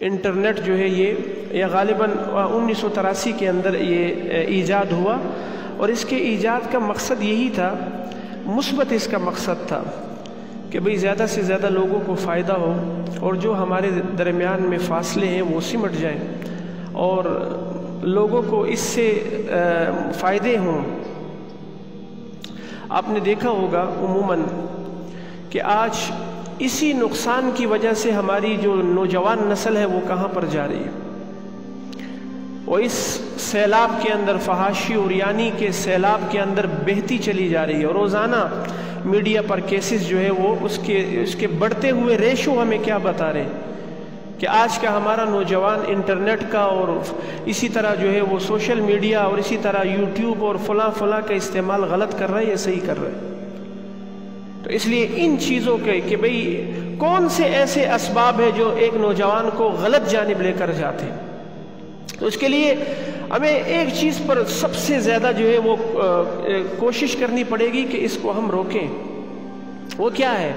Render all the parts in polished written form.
Internet جو ہے یہ غالباً 1983 کے اندر یہ ایجاد ہوا، اور اس کے ایجاد کا مقصد یہی تھا، مثبت اس کا مقصد تھا کہ بھئی زیادہ سے زیادہ لوگوں کو فائدہ ہو، اور جو ہمارے درمیان میں فاصلے ہیں وہ سمٹ جائیں، اور لوگوں کو اس سے فائدے ہوں۔ آپ نے دیکھا ہوگا عموماً کہ آج اسی نقصان کی وجہ سے ہماری جو نوجوان نسل ہے وہ کہاں پر جا رہی ہے، وہ اس سیلاب کے اندر، فحاشی اور یعنی کے سیلاب کے اندر بہتی چلی جا رہی ہے، اور روزانہ میڈیا پر کیسز جو ہے وہ اس کے بڑھتے ہوئے ریشو ہمیں کیا بتا رہے ہیں کہ آج کا ہمارا نوجوان انٹرنیٹ کا اور اسی طرح جو ہے وہ سوشل میڈیا اور اسی طرح یوٹیوب اور فلاں کا استعمال غلط کر رہا ہے یا صحیح کر رہا ہے۔ تو اس لیے ان چیزوں کے کہ بھئی کون سے ایسے اسباب ہیں جو ایک نوجوان کو غلط جانب لے کر جاتے ہیں، تو اس کے لیے ہمیں ایک چیز پر سب سے زیادہ جو ہے وہ کوشش کرنی پڑے گی کہ اس کو ہم روکیں۔ وہ کیا ہے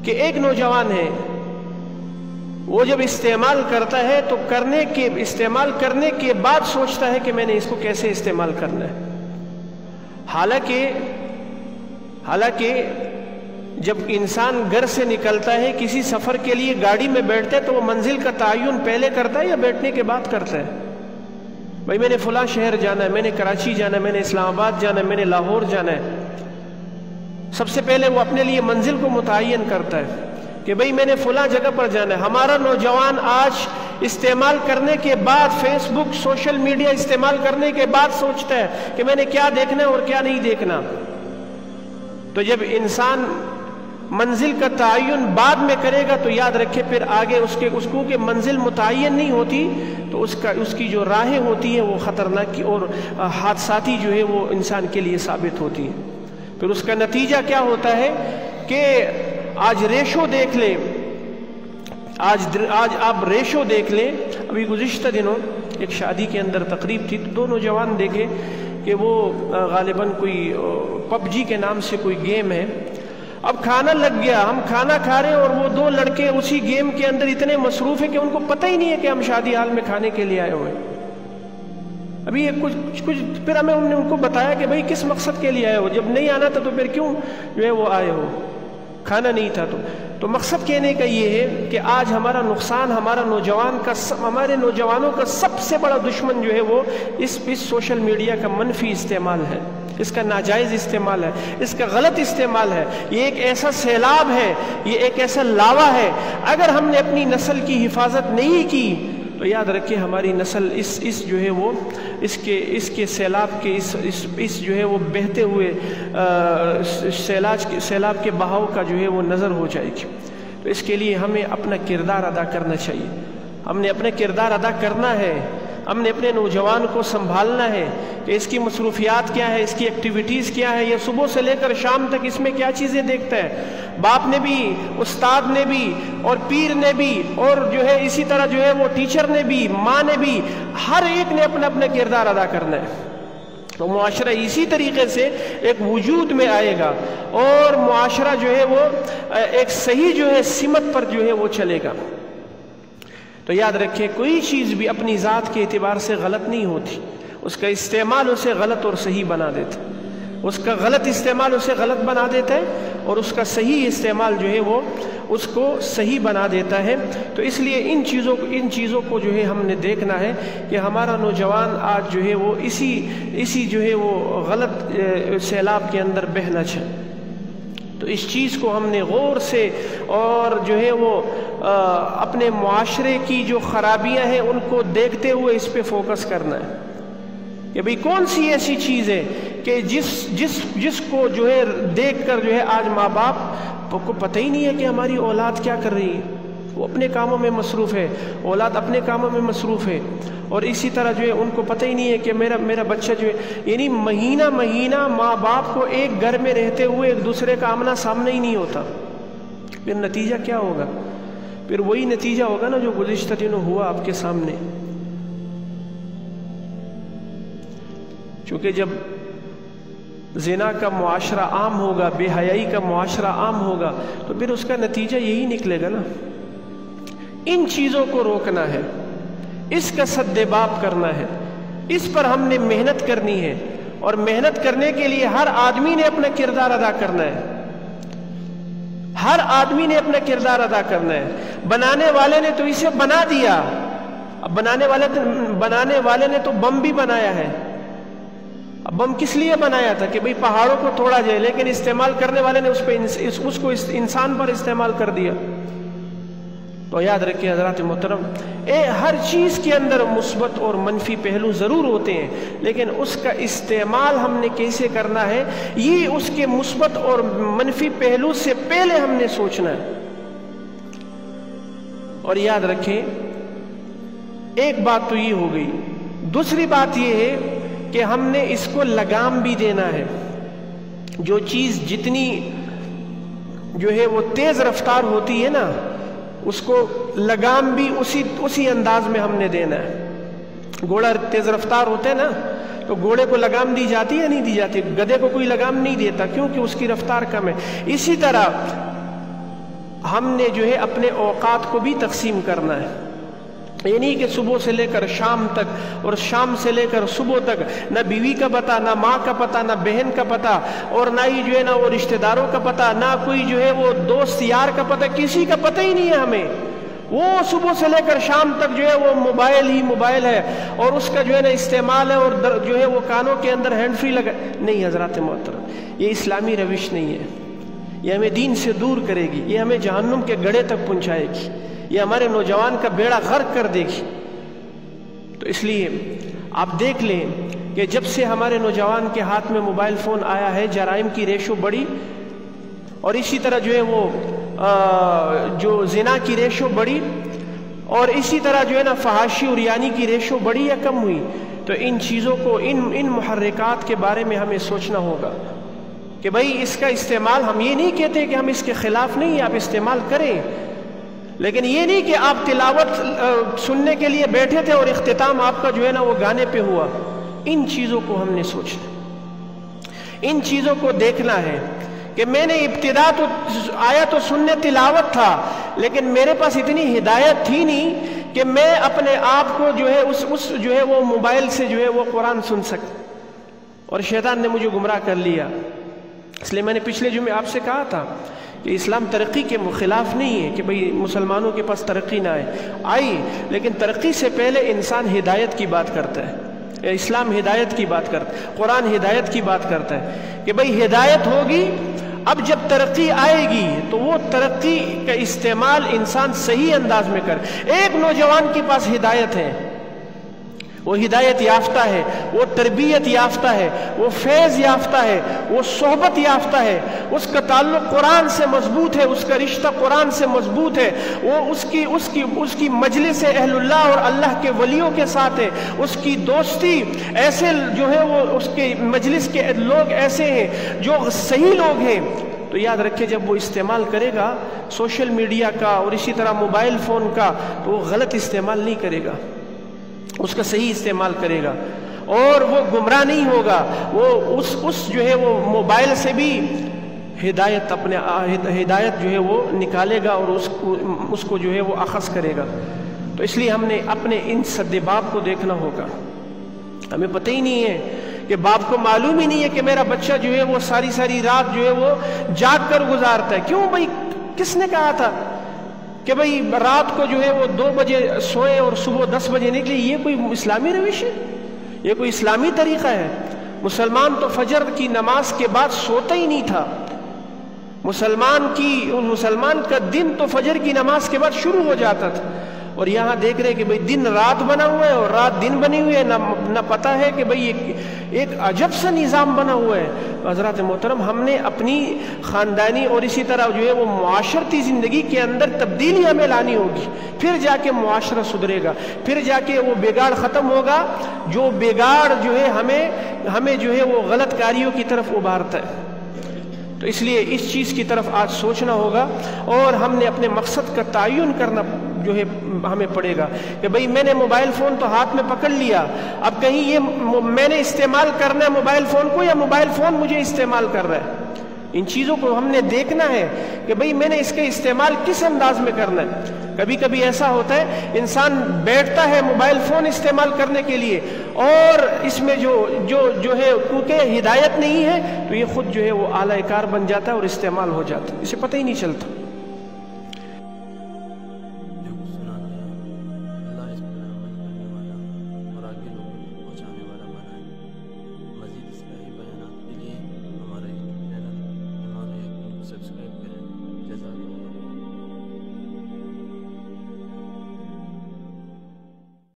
کہ ایک نوجوان ہے، وہ جب استعمال کرتا ہے تو استعمال کرنے کے بعد سوچتا ہے کہ میں نے اس کو کیسے استعمال کرنا ہے۔ حالانکہ جب انسان گھر سے نکلتا ہے کسی سفر کے لیے گاڑی میں بیٹھتا ہے تو وہ منزل کا تعین پہلے کرتا ہے یا بیٹھنے کے بعد کرتا ہے؟ بھائی میں نے فلاں شہر جانا ہے، میں نے کراچی جانا ہے، میں نے اسلام آباد جانا ہے، میں نے لاہور جانا ہے۔ سب سے پہلے وہ اپنے لیے منزل کو متعین کرتا ہے کہ بھئی میں نے فلاں جگہ پر جانا ہے۔ ہمارا نوجوان آج استعمال کرنے کے بعد، فیس بک، سوشل میڈیا استعمال کرنے کے بعد سوچتا ہے کہ میں نے کیا دیکھنا ہے اور کیا نہیں دیکھنا۔ تو جب انسان منزل کا تعین بعد میں کرے گا تو یاد رکھے پھر آگے اس کو کہ منزل متعین نہیں ہوتی تو اس کی جو راہیں ہوتی ہیں وہ خطرناک اور حادثاتی جو ہے وہ انسان کے لیے ثابت ہوتی ہیں۔ پھر اس کا نتیجہ کیا ہوتا ہے کہ آج ریشو دیکھ لیں، آج آپ ریشو دیکھ لیں۔ ابھی گزشتہ دنوں ایک شادی کے اندر تقریب تھی، تو دو نوجوان دیکھے کہ وہ غالباً کوئی پب جی کے نام سے کوئی گیم ہے۔ اب کھانا لگ گیا، ہم کھانا کھا رہے ہیں اور وہ دو لڑکے اسی گیم کے اندر اتنے مصروف ہیں کہ ان کو پتہ ہی نہیں ہے کہ ہم شادی حال میں کھانے کے لیے آئے ہوئے ہیں۔ ابھی کچھ پھر ہم نے ان کو بتایا کہ بھئی کس مقصد کے لیے آئے ہو، جب نہیں آنا تھا تو پھر کیوں جو ہے وہ آئے ہو، کھانا نہیں تھا تو مقصد کہنے کا یہ ہے کہ آج ہمارا نقصان، ہمارے نوجوانوں کا سب سے بڑا دشمن جو ہے وہ اس سوشل میڈیا کا منفی استعمال ہے، اس کا ناجائز استعمال ہے، اس کا غلط استعمال ہے۔ یہ ایک ایسا سیلاب ہے، یہ ایک ایسا لاوا ہے، اگر ہم نے اپنی نسل کی حفاظت نہیں کی تو یاد رکھیں ہماری نسل اس جو ہے وہ اس کے سیلاب کے اس جو ہے وہ بہتے ہوئے سیلاب کے بہاؤ کا جو ہے وہ نظر ہو جائے گی۔ تو اس کے لیے ہمیں اپنا کردار ادا کرنا چاہیے، ہم نے اپنا کردار ادا کرنا ہے، ہم نے اپنے نوجوان کو سنبھالنا ہے کہ اس کی مصروفیات کیا ہے، اس کی ایکٹیویٹیز کیا ہے، یہ صبح سے لے کر شام تک اس میں کیا چیزیں دیکھتا ہے۔ باپ نے بھی، استاد نے بھی، اور پیر نے بھی، اور جو ہے اسی طرح جو ہے وہ ٹیچر نے بھی، ماں نے بھی، ہر ایک نے اپنا اپنا کردار ادا کرنا ہے۔ تو معاشرہ اسی طریقے سے ایک وجود میں آئے گا اور معاشرہ جو ہے وہ ایک صحیح جو ہے سمت پر جو ہے وہ چلے گا۔ تو یاد رکھیں کوئی چیز بھی اپنی ذات کے اعتبار سے غلط نہیں ہوتی، اس کا استعمال اسے غلط اور صحیح بنا دیتا ہے، اس کا غلط استعمال اسے غلط بنا دیتا ہے اور اس کا صحیح استعمال جو ہے وہ اس کو صحیح بنا دیتا ہے۔ تو اس لیے ان چیزوں کو جو ہے ہم نے دیکھنا ہے کہ ہمارا نوجوان آج جو ہے وہ اسی جو ہے وہ غلط سیلاب کے اندر بہنا چاہے۔ تو اس چیز کو ہم نے غور سے اور جو ہے وہ اپنے معاشرے کی جو خرابیاں ہیں ان کو دیکھتے ہوئے اس پہ فوکس کرنا ہے کہ بھئی کون سی ایسی چیز ہے کہ جس کو جو ہے دیکھ کر جو ہے آج ماں باپ کو پتہ ہی نہیں ہے کہ ہماری اولاد کیا کر رہی ہے، وہ اپنے کاموں میں مصروف ہے، اولاد اپنے کاموں میں مصروف ہے، اور اسی طرح جو ہے ان کو پتہ ہی نہیں ہے کہ میرا بچہ جو ہے، یعنی مہینہ ماں باپ کو ایک گھر میں رہتے ہوئے ایک دوسرے کا آمنا سامنا ہی نہیں ہوتا۔ پھر نتیجہ کیا ہوگا؟ پھر وہی نتیجہ ہوگا نا جو گزشتہ دنوں ہوا آپ کے سامنے۔ چونکہ جب زنا کا معاشرہ عام ہوگا، بے حیائی کا معاشرہ عام ہوگا، تو پھر اس کا نتیجہ یہی نکلے گا نا ان چیزوں کو روکنا ہے، اس کا سد باب کرنا ہے، اس پر ہم نے محنت کرنی ہے، اور محنت کرنے کے لیے ہر آدمی نے اپنا کردار ادا کرنا ہے، ہر آدمی نے اپنا کردار ادا کرنا ہے۔ بنانے والے نے تو اسے بنا دیا، اب بنانے والے نے تو بم بھی بنایا ہے۔ اب بم کس لیے بنایا تھا؟ کہ بھئی پہاڑوں کو توڑا جائے، لیکن استعمال کرنے والے نے اس کو انسان پر استعمال کر دیا۔ تو یاد رکھیں حضرات محترم، ہر چیز کے اندر مثبت اور منفی پہلو ضرور ہوتے ہیں، لیکن اس کا استعمال ہم نے کیسے کرنا ہے، یہ اس کے مثبت اور منفی پہلو سے پہلے ہم نے سوچنا ہے۔ اور یاد رکھیں ایک بات تو یہ ہو گئی، دوسری بات یہ ہے کہ ہم نے اس کو لگام بھی دینا ہے۔ جو چیز جتنی جو ہے وہ تیز رفتار ہوتی ہے نا، اس کو لگام بھی اسی انداز میں ہم نے دینا ہے۔ گھوڑا تیز رفتار ہوتا ہے نا، تو گھوڑے کو لگام دی جاتی ہے یا نہیں دی جاتی؟ گدھے کو کوئی لگام نہیں دیتا، کیونکہ اس کی رفتار کم ہے۔ اسی طرح ہم نے جو ہے اپنے اوقات کو بھی تقسیم کرنا ہے، یہ نہیں کہ صبح سے لے کر شام تک اور شام سے لے کر صبح تک نہ بیوی کا پتہ، نہ ماں کا پتہ، نہ بہن کا پتہ، اور نہ ہی جو ہے نا وہ رشتہ داروں کا پتہ، نہ کوئی جو ہے وہ دوست یار کا پتہ، کسی کا پتہ ہی نہیں ہے ہمیں۔ وہ صبح سے لے کر شام تک جو ہے وہ موبائل ہی موبائل ہے، اور اس کا جو ہے نا استعمال ہے، اور جو ہے وہ کانوں کے اندر ہینڈ فری لگا نہیں۔ حضرات محترم، یہ اسلامی روش نہیں ہے، یہ ہمیں دین سے دور کرے گی، یہ ہمیں جہنم کے گڑھے تک پہنچائے گی، یہ ہمارے نوجوان کا بیڑا غرق کر دے گی۔ تو اس لیے آپ دیکھ لیں کہ جب سے ہمارے نوجوان کے ہاتھ میں موبائل فون آیا ہے، جرائم کی ریشو بڑھی، اور اسی طرح جو ہے وہ جو زنا کی ریشو بڑھی، اور اسی طرح جو ہے نا فحاشی اور یانی کی ریشو بڑھی یا کم ہوئی؟ تو ان چیزوں کو، ان محرکات کے بارے میں ہمیں سوچنا ہوگا کہ بھئی اس کا استعمال، ہم یہ نہیں کہتے کہ ہم اس کے خلاف نہیں، آپ استعمال کریں، لیکن یہ نہیں کہ آپ تلاوت سننے کے لیے بیٹھے تھے اور اختتام آپ کا جو ہے نا وہ گانے پہ ہوا۔ ان چیزوں کو ہم نے سوچنا، ان چیزوں کو دیکھنا ہے کہ میں نے ابتدا تو آیا تو سننے تلاوت تھا، لیکن میرے پاس اتنی ہدایت تھی نہیں کہ میں اپنے آپ کو جو ہے اس جو ہے وہ موبائل سے جو ہے وہ قرآن سن سکتا، اور شیطان نے مجھے گمراہ کر لیا۔ اس لیے میں نے پچھلے جمعے آپ سے کہا تھا کہ اسلام ترقی کے خلاف نہیں ہے کہ بھئی مسلمانوں کے پاس ترقی نہ آئی، لیکن ترقی سے پہلے انسان ہدایت کی بات کرتا ہے، اسلام ہدایت کی بات کرتا ہے، قرآن ہدایت کی بات کرتا ہے کہ بھئی ہدایت ہوگی، اب جب ترقی آئے گی تو وہ ترقی کا استعمال انسان صحیح انداز میں کرے۔ ایک نوجوان کے پاس ہدایت ہے، وہ ہدایت یافتہ ہے، وہ تربیت یافتہ ہے، وہ فیض یافتہ ہے، وہ صحبت یافتہ ہے، اس کا تعلق قرآن سے مضبوط ہے، اس کا رشتہ قرآن سے مضبوط ہے، وہ اس کی مجلس اہل اللہ اور اللہ کے ولیوں کے ساتھ ہے، اس کی دوستی ایسے جو ہے وہ اس کے مجلس کے لوگ ایسے ہیں جو صحیح لوگ ہیں۔ تو یاد رکھے جب وہ استعمال کرے گا سوشل میڈیا کا اور اسی طرح موبائل فون کا، تو وہ غلط استعمال نہیں کرے گا، اس کا صحیح استعمال کرے گا، اور وہ گمراہ نہیں ہوگا، وہ اس جو ہے وہ موبائل سے بھی ہدایت جو ہے وہ نکالے گا، اور اس کو جو ہے وہ اخذ کرے گا۔ تو اس لیے ہم نے اپنے ان سد باب کو دیکھنا ہوگا۔ ہمیں پتہ ہی نہیں ہے کہ باپ کو معلوم ہی نہیں ہے کہ میرا بچہ جو ہے وہ ساری رات جو ہے وہ جاگ کر گزارتا ہے۔ کیوں بھائی؟ کس نے کہا تھا کہ بھئی رات کو جو ہے وہ 2 بجے سوئے اور صبح 10 بجے نکلے؟ یہ کوئی اسلامی روش ہے؟ یہ کوئی اسلامی طریقہ ہے؟ مسلمان تو فجر کی نماز کے بعد سوتا ہی نہیں تھا۔ مسلمان کا دن تو فجر کی نماز کے بعد شروع ہو جاتا تھا، اور یہاں دیکھ رہے کہ بھئی دن رات بنا ہوا ہے اور رات دن بنی ہوئی ہے، نہ پتہ ہے کہ بھئی ایک عجب سا نظام بنا ہوا ہے۔ حضرات محترم، ہم نے اپنی خاندانی اور اسی طرح جو ہے وہ معاشرتی زندگی کے اندر تبدیلی ہمیں لانی ہوگی، پھر جا کے معاشرہ سدھرے گا، پھر جا کے وہ بگاڑ ختم ہوگا، جو بگاڑ جو ہے ہمیں جو ہے وہ غلط کاریوں کی طرف ابھارتا ہے۔ تو اس لیے اس چیز کی طرف آج سوچنا ہوگا، اور ہم نے اپنے مقصد کا تعین کرنا جو ہے ہمیں پڑے گا کہ بھئی میں نے موبائل فون تو ہاتھ میں پکڑ لیا، اب کہیں یہ میں نے استعمال کرنا ہے موبائل فون کو یا موبائل فون مجھے استعمال کر رہا ہے؟ ان چیزوں کو ہم نے دیکھنا ہے کہ بھئی میں نے اس کے استعمال کس انداز میں کرنا ہے۔ کبھی کبھی ایسا ہوتا ہے انسان بیٹھتا ہے موبائل فون استعمال کرنے کے لیے اور اس میں جو ہے کیونکہ ہدایت نہیں ہے تو یہ خود جو ہے وہ اعلی کار بن جاتا ہے اور استعمال ہو جاتا ہے، اسے پتہ ہی نہیں چلتا۔